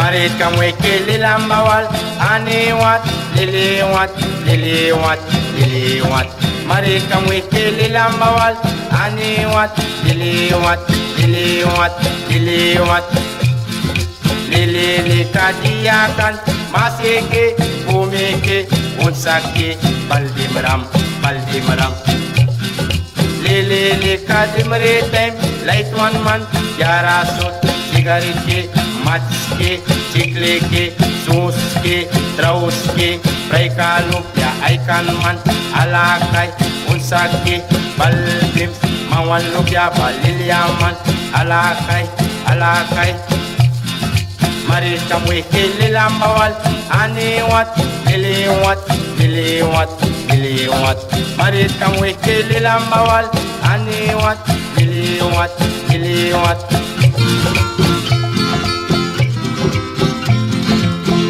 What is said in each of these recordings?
Marit kamwe kililambawal, aniwat, liliwat, liliwat, liliwat. Marit kamwe kililambawal, aniwat, liliwat, liliwat, liliwat. Lili kadiakan, masike, bumike, unsake, baldimram, baldimram. Lili kadimritem, light one man, yarasut, cigarette, matske, cikleke, suske, trauske, preikalupya, aikan man, alakai, unsake, baldim, mawanlupya, balilyaman, alakai, alakai. Marit kamwe kililambawal, aniwat, liliwat, liliwat, liliwat. Marit kamwe kililambawal, aniwat, liliwat, liliwat.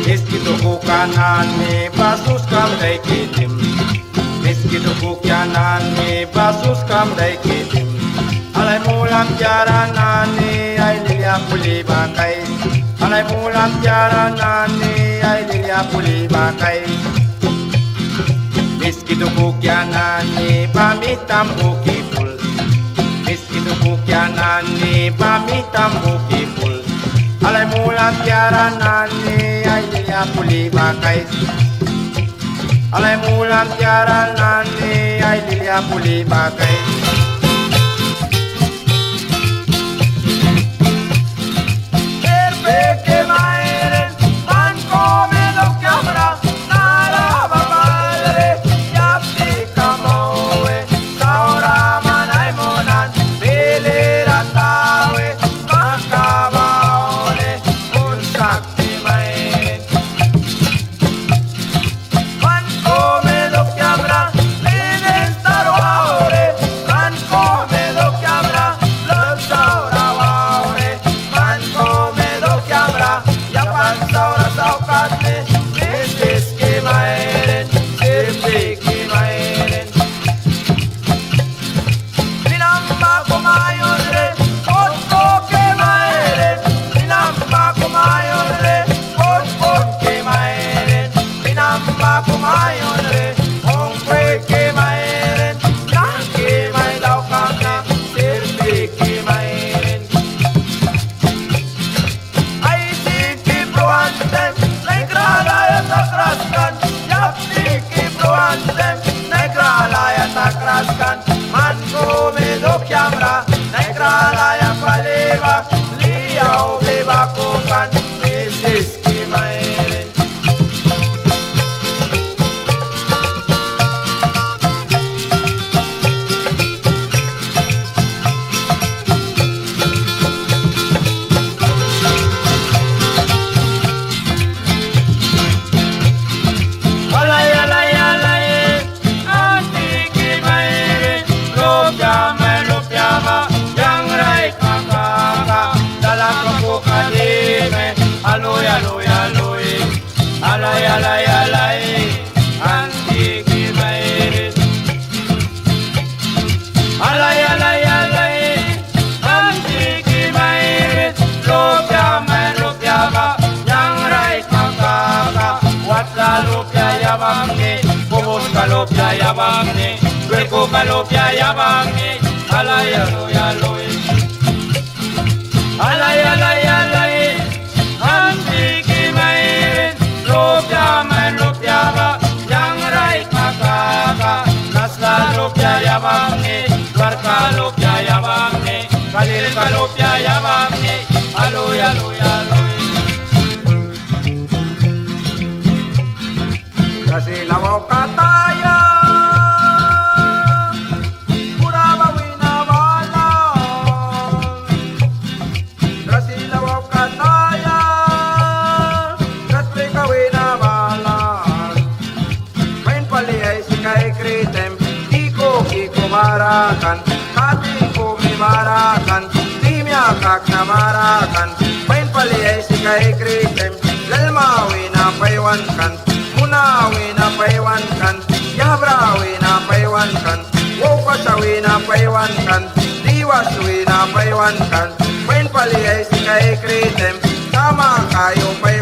Miskito kukanani basus kam dai kitim. Miskito kukanani basus kam dai kitim. Alay mulam jaranani ay lilia puli bakai. Alay mulam jaranani ay lilia puli bakai. Miskito kukyanani pamitam bukipul. Miskito kukyanani pamitam bukipul. Alay mulam jaranani ay lilia puli bakai. Alay mulam jaranani ay lilia puli bakai. Marakan, hati ko mi marakan, di mi akak na marakan, main pali ay sikay kritem, lalmawi na paywan kan, munawi na paywan kan, yabrawi na paywan kan, wokasawi na paywan kan, diwaswi na paywan kan, main pali ay sikay kritem, sama kayo paywan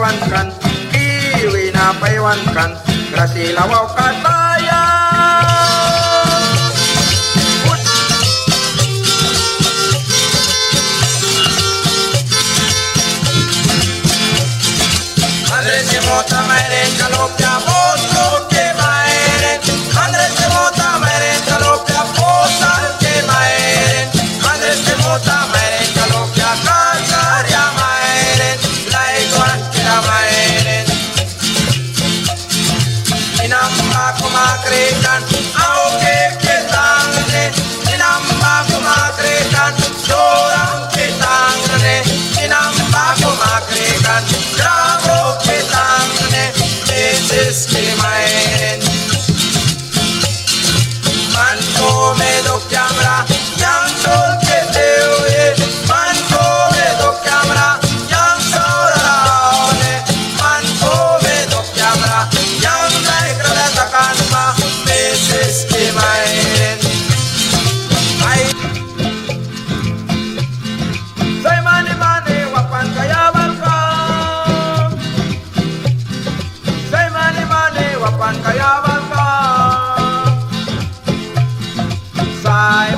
paiwan kan, iwi na paiwan kan, grasila wow kataya. Andres de mota maeren calopia boto que maeren, Andres de mota maeren calopia bosa que maeren, Andres de mota maeren calopia cacaria maeren, la igual que la maeren. Inamba como crecan, aunque que tangre, inamba como crecan, lloran que tangre, inamba como crecan, grabo que tangre, meses que maeren. Manco me do cámara, yang sol que te oye, manco me do cámara, yang soraone, manco me do cámara, yang negra de atacanma, meses que maeren. Soy mani mani wapan kaya balka, soy mani mani wapan kaya balka, say